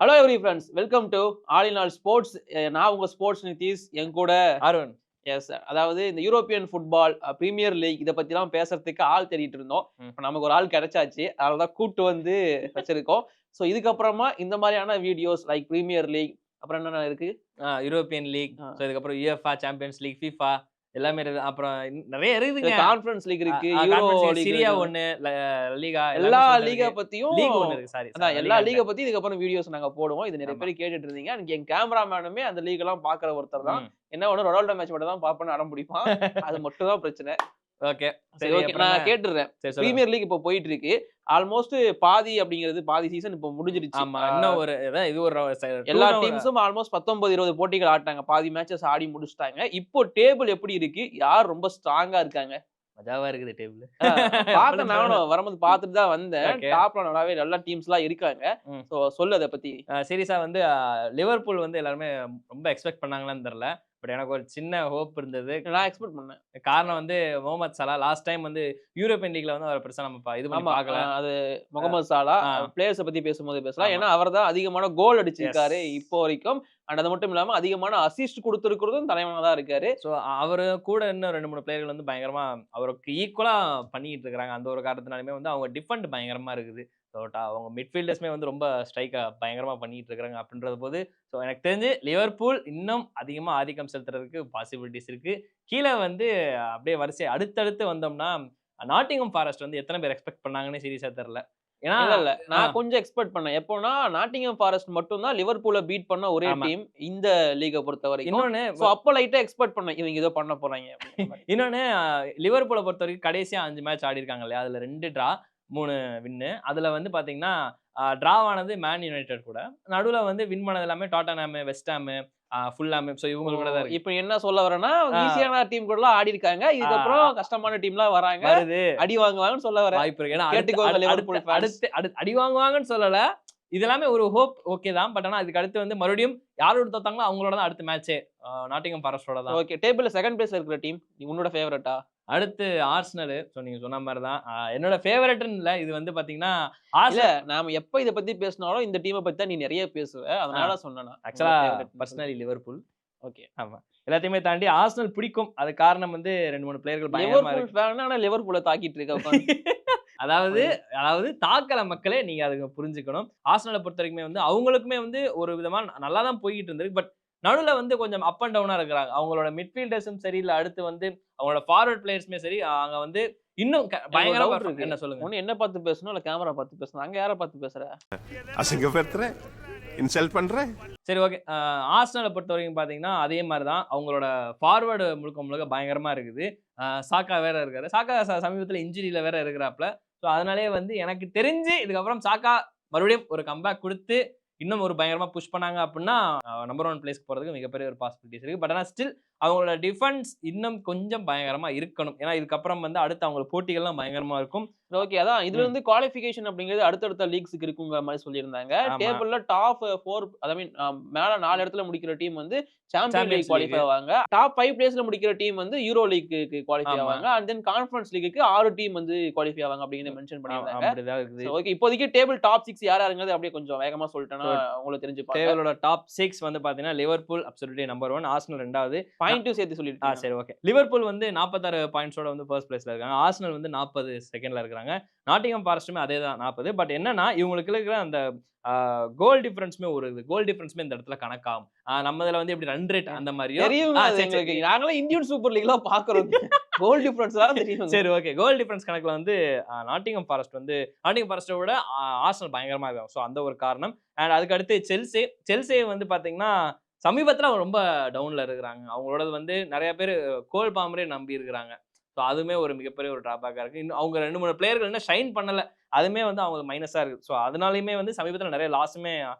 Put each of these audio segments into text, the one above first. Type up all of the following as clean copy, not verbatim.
Hello every friends, welcome to all in all sports. நான் உங்க sports Nitish, என் கூட Arun. S. அதாவது இந்த யூரோப்பியன் ஃபுட்பால் பிரீமியர் லீக் இத பத்திலாம் பேசுறதுக்கு ஆள் தேடிட்டு இருந்தோம். ம். இப்ப நமக்கு ஒரு ஆள் கிடைச்சாச்சு. அதனால தான் கூட்டு வந்து வச்சிருக்கோம். ஸோ இதுக்கப்புறமா இந்த மாதிரியான வீடியோஸ் லைக் பிரீமியர் லீக், அப்புறம் என்னென்ன இருக்கு? யூரோப்பியன் லீக், ஆ. ஸோ இதுக்கப்புறம் UEFA சாம்பியன்ஸ் லீக், FIFA எல்லாமே இருக்குது. அப்புறம் நெறைய இருக்குதுங்க. கான்ஃபரன்ஸ் லீக் இருக்கு, euro conference league, league Serie A இருக்கு. 1, லீகா எல்லா எல்லாமே சொல்லிட்டு லீக இருக்கு. பத்தியும் லீக் 1 இருக்கு. சாரி அதான் எல்லா லீக லீகான்ட்டேன். பத்தி இதுக்கப்புறம் வீடியோஸ் நாங்க போடுவோம். இது நெறைய ஆமா. பேர் கேட்டுட்டு இருந்தீங்க. எனக்கு என் கேமராமேனுமே அந்த லீக் எல்லாம் பார்க்குற ஒருத்தர் தான். ம். என்ன ஒண்ணு ரொனால்டோ மேட்ச் மட்டும் தான் பார்ப்பேன்னு அடம் பிடிப்பான். அது மட்டும் தான் பிரச்சனை. ஓகே. சரி, சரி ஓகே. அப்புறம் என்ன? நான் கேட்டுர்றேன். சரி சொல்லுங்க. பிரீமியர் லீக் இப்போ போயிட்டு இருக்கு. ஆல்மோஸ்ட் பாதி சீசன் இப்போ முடிஞ்சிருச்சு. ஆமா. இன்னும் ஒரு இது ஒரு எல்லா டூர்னா டீம்ஸும் ஆல்மோஸ்ட் 19, 20 போட்டிகள் ஆடிட்டாங்க. பாதி மேட்சஸ் ஆடி முடிச்சுட்டாங்க. இப்போ டேபிள் எப்படி இருக்கு? யார் ரொம்ப ஸ்ட்ராங்கா இருக்காங்க? மஜாவா இருக்குது டேபிள். அ பார்த்தேன், நானும் வரும்போது பார்த்துட்டு தான் வந்தேன். ஓகே. டாப்ல நல்ல டீம்ஸ்லாம் இருக்காங்க. ம். சோ சொல்லு அத பத்தி. சீரியஸா வந்து லிவர்பூல் வந்து எல்லாருமே ரொம்ப எக்ஸ்பெக்ட் பண்ணாங்களான்னு தெரியல. பட் எனக்கு ஒரு சின்ன ஹோப் இருந்தது. நான் எக்ஸ்பெக்ட் பண்ணேன். காரணம் வந்து முகமது சலா லாஸ்ட் டைம் வந்து யூரோப்பியன் லீக்ல வந்து அவர பெருசா நம்ம இது பண்ணி ஆமா. பார்க்கல. அது முகமது சாலா. ஆ. பிளேயர்ஸ பத்தி பேசும்போது பேசலாம். ஆமா. ஏன்னா, அவர் தான் அதிகமான கோல் எஸ். அடிச்சிருக்காரு இப்போ வரைக்கும். அண்ட் அது மட்டும் இல்லாம அதிகமான அசிஸ்ட் குடுத்திருக்கிறதும் தலைவனா தான் இருக்காரு. ஸோ அவரு கூட இன்னும் 2, 3 பிளேயர்கள் வந்து பயங்கரமா அவருக்கு ஈக்குவலா பண்ணிக்கிட்டு இருக்காங்க. அந்த ஒரு காரணத்தினாலுமே வந்து அவங்க டிஃபெண்ட் பயங்கரமா இருக்குது. ஸோ அவங்க மிட்ஃபீல்டர்ஸுமே வந்து ரொம்ப ஸ்ட்ரைக்கா பயங்கரமா பண்ணிட்டு இருக்காங்க அப்படின்றது போது, ஸோ எனக்கு தெரிஞ்சு லிவர்பூல் இன்னும் அதிகமா ஆதிக்கம் செலுத்துறதுக்கு பாசிபிலிட்டீஸ் இருக்கு. கீழ வந்து அப்படியே வரிசை அடுத்தடுத்து வந்தோம்னா, நாட்டிங்ஹாம் ஃபாரஸ்ட் வந்து எத்தன பேர் எக்ஸ்பெக்ட் பண்ணாங்கன்னே சீரியஸா தெரியல. ஏன்னா இல்ல. ஆ நான் கொஞ்சம் எக்ஸ்பெக்ட் பண்ணேன். எப்போனா, நாட்டிங்ஹாம் ஃபாரஸ்ட் மட்டும் தான் லிவர்பூல பீட் பண்ண ஒரே ஆமா. டீம் இந்த லீக பொறுத்தவரைக்கும். இன்னொன்னு சோ அப்ப லைட்டா எக்ஸ்பெக்ட் பண்ணேன். இவங்க ஏதோ பண்ண போறாய்ங்க அப்படிங்கிற மாரி. இன்னொன்னு லிவர்பூல பொறுத்தவரைக்கும் கடைசியா 5 மேட்ச் ஆடிருக்காங்க இல்லையா? அதுல 2 ட்ரா, 3 வின்னு. அதுல வந்து பாத்தீங்கன்னா, ட்ரா ஆனது மேன் யுனைட்டட் கூட. நடுவுல வந்து வின் பண்ணது எல்லாமே Tottenham, West Ham, Fulham. So ஓ! இவங்க கூட தான் இருக்கு. இப்ப என்ன சொல்ல வரேன்னா, ஆ ஈஸியான டீம் கூடலாம் ஆடிருக்காங்க. ஆ இதுக்கப்புறம் கஷ்டமான டீம்லாம் வராங்க. வருது. அடி வாங்குவாங்கன்னு சொல்ல வரேன். வாய்ப்பு இருக்கு. ஏன்னா கேட்டுக்கோங்க லிவர்பூல் அடுத்து ஃபேன்ஸ். அடுத்து அடுத்து அடி வாங்குவாங்கன்னு சொல்லல. இது எல்லாமே ஒரு ஹோப் ஓகே தான். பட் ஆனா இதுக்கு அடுத்து வந்து மறுபடியும் யாரோட தோத்தாங்களோ அவங்களோட தான் அடுத்த மேட்ச்சே. நாட்டிங்ஹாம் ஃபாரஸ்ட்டோட தான். ஓகே. டேபிள்ல 2ண்ட் பிளேஸ்ல இருக்கிற டீம் உன்னோட ஃபேவரைட்டா? அடுத்து ஆர்சனலு. ஸோ நீங்க சொன்ன மாரி தான். என்னோட ஃபேவரைட்ன்னு இல்ல. இது வந்து பாத்தீங்கன்னா, இல்ல, ஆர்சனல் நாம எப்ப இத பத்தி பேசினாலும் இந்த டீம பத்தி தான் நீ நெறைய பேசுவ. ஆ அதனால சொன்னேன் நான். உன்னோட ஆக்சுவலா ஃபேவரைட். Personally Liverpool. ஓகே. ஆமா. எல்லாத்தையுமே தாண்டி ஆர்சனல் பிடிக்கும். அதுக்கு காரணம் வந்து 2, 3 பிளேயர்கள் பயங்கரமா லிவர்பூல் இருக்கு. ஃபேன் ஆனா லிவர்பூல தாக்கிட்டு இருக்க உட்கார்ந்து. அதாவது அதாவது தாக்கல மக்களே நீங்க அதுக்கு புரிஞ்சுக்கணும். ஆர்சனல பொறுத்தவரைக்குமே வந்து அவங்களுக்குமே வந்து ஒரு விதமா நல்லா தான் போய்க்கிட்டு இருந்திருக்கு. பட் நடுவுல வந்து கொஞ்சம் அப் அண்ட் டவுனா இருக்கிறாங்க. அவங்களோட மிட்ஃபீல்டர்ஸும் சரி, இல்ல அடுத்து வந்து அவங்களோட ஃபார்வர்ட் பிளேயர்ஸுமே சரி, அங்க வந்து இன்னும் எனக்கு ஒரு பயங்கரமா டவுட் இருக்கு. என்ன சொல்லுங்க? ஒண்ணு என்ன பார்த்து பேசணும், இல்ல கேமரா பார்த்து பேசணும். அங்க யார பார்த்து பேசுற? அசிங்கப்படுத்துற இன்சல்ட் பண்ற சரி ஓகே. ஆர்சனல பொறுத்தவரைக்கும் பார்த்தீங்கன்னா, அதே மாரி தான். அவங்களோட ஃபார்வர்டு முழுக்க முழுக்க பயங்கரமா இருக்குது. சாக்கா வேற இருக்காரு. சாக்கா சமீபத்தில இன்ஜுரியில வேற இருக்கிறாப்ல. ஸோ அதனாலேயே வந்து எனக்கு தெரிஞ்சு இதுக்கப்புறம் சாக்கா மறுபடியும் ஒரு கம்பேக் குடுத்து, இன்னும் ஒரு பயங்கரமா புஷ் பண்ணாங்க அப்டின்னா, நம்பர் 1 பிளேஸ்க்கு போறதுக்கு மிகப்பெரிய ஒரு பாசிபிலிட்டீஸ் இருக்கு. பட் ஆனா ஸ்டில் அவங்களோட டிஃபென்ஸ் இன்னும் கொஞ்சம் பயங்கரமா இருக்கணும். ஏன்னா இதுக்கப்புறம் வந்து அடுத்து அவங்களுக்கு போட்டிகள்லாம் பயங்கரமா இருக்கும். ஓகே. அதான் இதுல ம். இருந்து குவாலிஃபிகேஷன் அப்படிங்கிறது அடுத்தடுத்த லீக்ஸ்க்கு இருக்குங்கிற மாரி சொல்லியிருந்தாங்க. ஆமா. டேபிள்ல டாப் 4 ஐ மீன் மேல 4 இடத்துல முடிக்கிற டீம் வந்து champion league champions qualify league. ஆவாங்க. டாப் 5 பிளேஸ்ல முடிக்கிற டீம் வந்து யூரோ லீக்குக்கு குவாலிஃபை ஆமா. ஆவாங்க. அண்ட் தென் கான்ஃபரன்ஸ் லீக்குக்கு 6 டீம் வந்து குவாலிஃபை ஆவாங்க அப்படிங்கிறத மென்ஷன் பண்ணியிருந்தாங்க. அப்படிதான் இருக்குது. ஓகே. இப்போதைக்கு டேபிள் டாப் 6 யார் யாருங்கிறது அப்படியே கொஞ்சம் வேகமா சொல்லிட்டேன்னா உங்களுக்கு தெரிஞ்சுப்பாங்க. டேபிளோட டாப் 6 வந்து பார்த்தீங்கன்னா, லிவர்பூல் அப்சல்யூட்லி நம்பர் 1, ஆர்சனல் 2வது. பாயிண்ட்டும் சேர்த்து சொல்லிருக்கீங்க. சரி ஓகே. லிவர்பூல் வந்து 46 பாயிண்ட்ஸோட வந்து ஃபர்ஸ்ட் பிளேஸ்ல இருக்காங்க. ஆர்சனல் வந்து 40 செகண்ட்ல இருக்காங்க. நாட்டிங்ஹாம் ஃபாரஸ்ட்டுமே அதே தான் 40. பட் என்னன்னா, இவங்களுக்கு இருக்கிற அந்த கோல் டிஃபரன்ஸ்மே கோல் டிஃபரன்ஸ்மே இந்த இடத்துல கணக்காகும். நம்மதுல வந்து எப்படி ரன் ரேட் அந்த மாரியோ தெரியுங்க அது சரி, எங்களுக்கு. சரி. நாங்கலாம் இந்தியன் சூப்பர் லீக்லாம் பார்க்குறோம். கோல் டிஃபரன்ஸ்லாம் தெரியும். சரி ஓகே. கோல் டிஃபரன்ஸ் கணக்குல வந்து நாட்டிங்ஹாம் ஃபாரஸ்ட்ட விட ஆர்சனல் பயங்கரமா இருக்காங்க. ஸோ அந்த ஒரு காரணம். அண்ட் அதுக்கு அடுத்து செல்சி வந்து பார்த்தீங்கன்னா, சமீபத்தில ரொம்ப டவுன்ல இருக்கிறாங்க. அவங்களோடது வந்து நெறைய பேரு கோல் பால்மரே நம்பி இருக்கிறாங்க. ஸோ அதுவுமே ஒரு மிகப்பெரிய ஒரு டிராபேக்கா இருக்கு. இன்னும் அவங்க 2, 3 பிளேயர்கள் இன்னும் ஷைன் பண்ணல. அதுவுமே வந்து அவங்களுக்கு மைனஸா இருக்கு. ஸோ அதனாலயுமே வந்து சமீபத்தில நெறைய லாஸுமே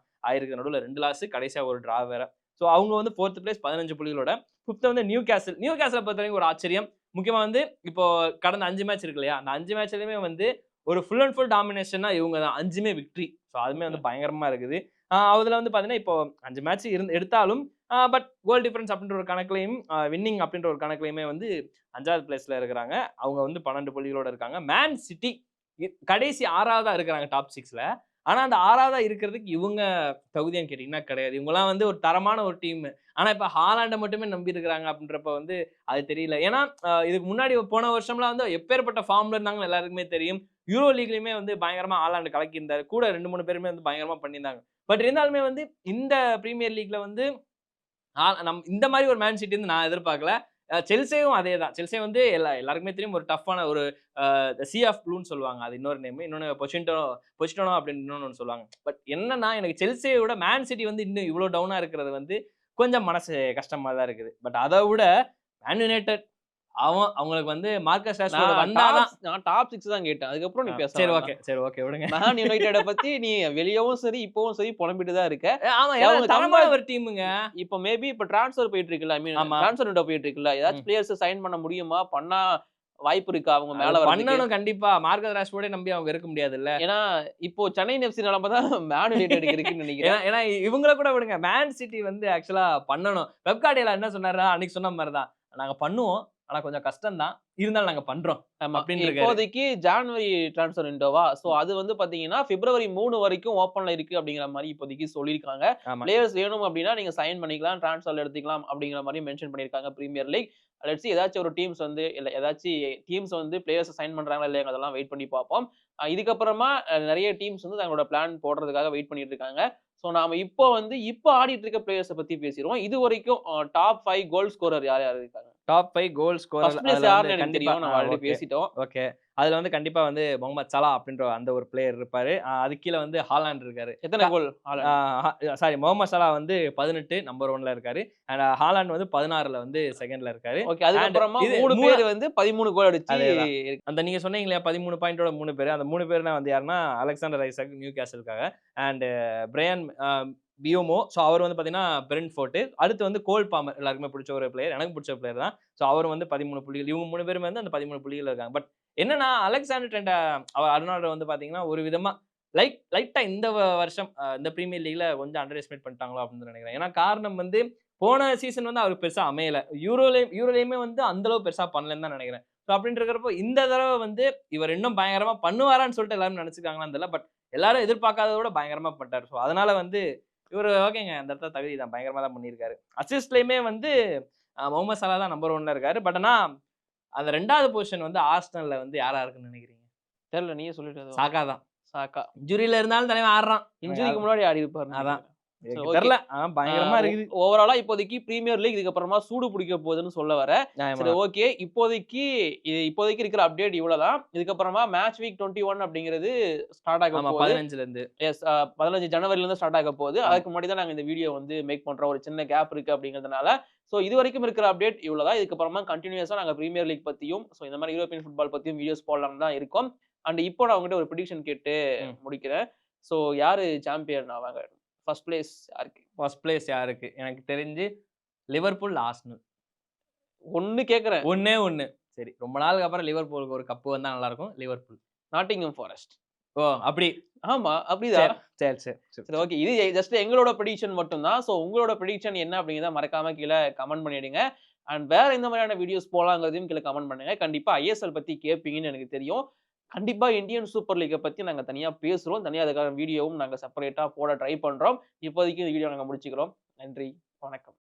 ஆயிருக்கு. நடுவுல 2 லாஸ், கடைசியா ஒரு டிரா வேற. ஸோ அவங்க வந்து 4த் பிளேஸ் 15 புள்ளிகளோட. 5த் வந்து நியூகாசில் பொறுத்தவரைக்கும் ஒரு ஆச்சரியம். முக்கியமா வந்து இப்போ கடந்த 5 மேட்ச் இருக்கு இல்லையா? அந்த 5 மேட்ச்லயுமே வந்து ஒரு ஃபுல் அண்ட் ஃபுல் டாமினேஷன்னா இவங்க தான். 5மே விக்டரி. ஸோ அதுவுமே வந்து பயங்கரமா இருக்குது. அதுல வந்து பார்த்தீங்கன்னா, இப்போ 5 மேட்ச் எடுத்தாலும் பட் கோல் டிஃபரன்ஸ் அப்படின்ற ஒரு கணக்குலயும், வின்னிங் அப்படின்ற ஒரு கணக்குலயுமே வந்து 5வது பிளேஸ்ல இருக்கிறாங்க. அவங்க வந்து 12 புள்ளிகளோட இருக்காங்க. மேன் சிட்டி கடைசி 6வதா இருக்கிறாங்க டாப் 6ல. ஆனா அந்த 6வதா இருக்கிறதுக்கு இவங்க தகுதியான்னு கேட்டீங்கன்னா கிடையாது. இவங்கலாம் வந்து ஒரு தரமான ஒரு டீம். ஆனா இப்ப ஹாலாண்ட மட்டுமே நம்பி இருக்கிறாங்க அப்படின்றப்ப வந்து அது தெரியல. ஏன்னா இதுக்கு முன்னாடி போன வருஷம்லாம் வந்து எப்பேர்ப்பட்ட ஃபார்ம்ல இருந்தாங்கன்னு எல்லாருக்குமே தெரியும். யூரோ லீக்லயுமே வந்து பயங்கரமா ஹாலாண்ட் கலக்கியிருந்தாரு. கூட 2, 3 பேருமே வந்து பயங்கரமா பண்ணியிருந்தாங்க. பட் இருந்தாலுமே வந்து இந்த பிரீமியர் லீக்ல வந்து இந்த மாதிரி ஒரு மேன் சிட்டி வந்து நான் எதிர்பார்க்கல. செல்சியும் அதேதான். செல்சி வந்து எல்லாருக்குமே தெரியும் ஒரு டஃப்பான ஒரு சி ஆஃப் ப்ளூன்னு சொல்லுவாங்க. அது இன்னொரு நேம். இன்னொன்னு பொச்சிட்டோனோ அப்படின்னு இன்னொன்னு சொல்லுவாங்க. பட் என்னன்னா எனக்கு செல்சியை விட மேன் சிட்டி வந்து இன்னும் இவ்ளோ டவுனா இருக்கிறது வந்து கொஞ்சம் மனசு கஷ்டமா தான் இருக்குது. பட் அத விட மேன் யுனைட்டட் அவங்களுக்கு வந்து மார்க்கஸ் ராஷ்ஃபோர்ட் வந்தாதான் நான் டாப் 6 தான் கேட்டேன். அதுக்கப்புறம் நீ பேச சரி ஓகே விடுங்க. மேன் யுனைட்டட பத்தி நீ வெளியவும் சரி, இப்பவும் சரி புலம்பிட்டு தான் இருக்க. ஆமா அவங்க தரமான ஒரு டீமுங்க. இப்ப மேபி இப்ப ட்ரான்ஸ்ஃபர் போயிட்டு இருக்குல்ல. ஐ மீன் ட்ரான்ஸ்ஃபர் விண்டோ போயிட்டு இருக்குல்ல. ஏதாச்சும் பிளேயர்ஸ் சைன் பண்ண முடியுமா? பண்ணா வாய்ப்பு இருக்கா அவங்க மேல வரதுக்கு? பண்ணனும் கண்டிப்பா. மார்க்கஸ் ராஷ்ஃபோர்டே நம்பி அவங்க இருக்க முடியாதுல்ல. ஏன்னா இப்போ சென்னை எஃப்சி நிலைமை தான் மேன் யுனைட்டடுக்கு இருக்குன்னு நினைக்கிறேன். ஏன்னா இவங்கள கூட விடுங்க. மேன் சிட்டி வந்து ஆக்சுவலா பண்ணணும். பெப் கார்டியோலா என்ன சொன்னாருன்னா அன்னைக்கு சொன்ன மாதிரி தான். நாங்க பண்ணுவோம். ஆனா கொஞ்சம் கஷ்டம் தான். இருந்தாலும் நாங்க பண்றோம். இப்போதைக்கு ஜான்வரி ட்ரான்ஸ்ஃபர் விண்டோவா, சோ அது வந்து பாத்தீங்கன்னா பிப்ரவரி 3 வரைக்கும் ஓபன்ல இருக்கு அப்படிங்கிற மாதிரி இப்போதைக்கு சொல்லியிருக்காங்க. பிளேயர்ஸ் வேணும் அப்படின்னா நீங்க சைன் பண்ணிக்கலாம், ட்ரான்ஸ்ஃபர்ல எடுத்துக்கலாம் அப்படிங்கிற மாதிரி மென்ஷன் பண்ணிருக்காங்க பிரீமியர் லீக். லெட்ஸ் see ஏதாச்சும் ஒரு டீம்ஸ் வந்து இல்ல ஏதாச்சும் டீம்ஸ் வந்து பிளேயர்ஸ் சைன் பண்றாங்களா இல்லையா அதெல்லாம் வெயிட் பண்ணி பார்ப்போம். இதுக்கப்புறமா நிறைய டீம்ஸ் வந்து தங்களோட பிளான் போடுறதுக்காக வெயிட் பண்ணிட்டு இருக்காங்க. சோ நாம இப்போ ஆடிட்டு இருக்க பிளேயர்ஸ பத்தி பேசிடுவோம். இது வரைக்கும் டாப் 5 கோல் ஸ்கோரர் யார் யார் இருக்காங்க? Top 5 goal scorer first place யாருன்னு எனக்கு தெரியும். நம்ம ஆல்ரெடி பேசிட்டோம். ஓகே. அதுல வந்து கண்டிப்பா வந்து முகமது சலா அப்படின்ற அந்த ஒரு பிளேயர் இருப்பாரு. அது கீழ வந்து ஹாலாண்ட் இருக்காரு. எத்தனை கோல் ஹாலாண்ட்? சாரி முகமது சலா வந்து 18 நம்பர் 1ல இருக்காரு. அண்ட் ஹாலாண்ட் வந்து 16ல வந்து செகண்ட்ல இருக்காரு. ஓகே. அதுக்கு அப்புறமா 3 பேர் வந்து 13 கோல் அடிச்சு அந்த நீங்க சொன்னீங்க இல்லையா 13 பாயிண்டோட 3 பேர். அந்த 3 பேர்னா வந்து யாருன்னா அலெக்சாண்டர் ஐசக் நியூ கேசலுக்காக அண்ட் பிரையன் பியோமோ. ஸோ அவர் வந்து பார்த்தீங்கன்னா பிரென்ட்ஃபோர்ட். அடுத்து வந்து கோல் பாமர் எல்லாருக்குமே பிடிச்ச ஒரு பிளேயர். எனக்கு பிடிச்ச பிளேயர் தான். ஸோ அவர் வந்து 13 புள்ளிகள். இவங்க 3 பேருமே வந்து அந்த 13 புள்ளிகள் இருக்காங்க. பட் என்னன்னா அலெக்சாண்டர் ட்ரெண்ட் அவர் அர்னால்டோ வந்து பார்த்தீங்கன்னா ஒரு விதமா லைட்டா இந்த வருஷம் இந்த பிரீமியர் லீக்ல கொஞ்சம் அண்டர் எஸ்டிமேட் பண்ணிட்டாங்களோ அப்படின்னு நினைக்கிறேன். ஏன்னா காரணம் வந்து போன சீசன் வந்து அவருக்கு பெருசா அமையல. யூரோலையுமே வந்து அந்த அளவு பெருசா பண்ணலன்னு தான் நினைக்கிறேன். ஸோ அப்படின்னு இருக்கிறப்போ இந்த தடவை வந்து இவர் இன்னும் பயங்கரமா பண்ணுவாரான்னு சொல்லிட்டு எல்லாரும் நினைச்சிருக்காங்களான்னு தெரியல. பட் எல்லாரும் எதிர்பார்க்காதத விட பயங்கரமா பண்ணிட்டாரு. ஸோ அதனால வந்து இவர் ஓகேங்க அந்த இடத்துல தகுதி தான் பயங்கரமா தான் பண்ணியிருக்காரு. அசிஸ்ட்லயுமே வந்து முகமது சலா தான் நம்பர் 1ல இருக்காரு. பட் ஆனா அந்த 2வது பொசிஷன் வந்து ஆர்சனல்ல வந்து யாரா இருக்குன்னு நினைக்கிறீங்க? தெரியல, நீயே சொல்லிட்டு. சாக்கா தான். சாக்கா இன்ஜுரியில இருந்தாலும் தலைவன் ஆடுறான். இன்ஜுரிக்கு முன்னாடி ஆடி இருப்பாரு. அதான் தெரியல. பயங்கரமா இருக்குது. ஓவராலா இப்போதைக்கு பிரீமியர் லீக் இதுக்கு அப்புறமா சூடு பிடிக்க போகுதுன்னு சொல்ல வர. சரி ஓகே. இப்போதைக்கு இருக்கிற அப்டேட் இவ்வளவுதான். இதுக்கப்புறமா மேட்ச் வீக் 21 அப்படிங்கிறது ஸ்டார்ட் ஆக போகுது. 15ல இருந்து. எஸ் 15 ஜனவரில இருந்து ஸ்டார்ட் ஆக போகுது. அதுக்கு முன்னாடி தான் நாங்க இந்த வீடியோ வந்து மேக் பண்றோம். ஒரு சின்ன கேப் இருக்கு அப்படிங்கிறதுனால. சோ இது வரைக்கும் இருக்கிற அப்டேட் இவ்வளவுதான். இதுக்கப்புறமா கண்டினியூஸா நாங்க பிரீமியர் லீக் பத்தியும் இந்த மாதிரி யூரோப்பியன் ஃபுட்பால் பத்தியும் வீடியோஸ் போடலாம் தான் இருக்கோம். அண்ட் இப்போ நான் உங்ககிட்ட ஒரு ப்ரெடிக்ஷன் கேட்டு முடிக்கிறேன். சோ யாரு சாம்பியன் ஆவாங்க? ஃபர்ஸ்ட் பிளேஸ் யாருக்கு? எனக்கு தெரிஞ்சு லிவர்பூல், ஆர்சனல். ஒன்னு கேக்குறேன். ஒண்ணே. சரி ரொம்ப நாளுக்கு அப்புறம் லிவர்பூலுக்கு ஒரு கப் வந்தா நல்லா இருக்கும். லிவர்பூல். Nottingham forest. ஓ அப்படி. ஆமா அப்படிதான். சரி ஓகே. இது ஜஸ்ட் எங்களோட ப்ரெடிக்ஷன் மட்டும் தான். சோ உங்களோட ப்ரெடிக்ஷன் என்ன அப்படிங்கறத மறக்காம கீழே கமெண்ட் பண்ணிடுங்க. அண்ட் வேற எந்த மாதிரியான வீடியோஸ் போலாங்கிறதையும் கீழே கமெண்ட் பண்ணுங்க. கண்டிப்பா ஐஎஸ்எல் பத்தி கேட்பீங்கன்னு எனக்கு தெரியும். கண்டிப்பா இந்தியன் சூப்பர் லீக்கை பத்தி நாங்க தனியா பேசுறோம். தனியா அதுக்கான வீடியோவும் நாங்க செப்பரேட்டா போட ட்ரை பண்றோம். இப்போதைக்கு இந்த வீடியோ நாங்க முடிச்சுக்கிறோம். நன்றி, வணக்கம்.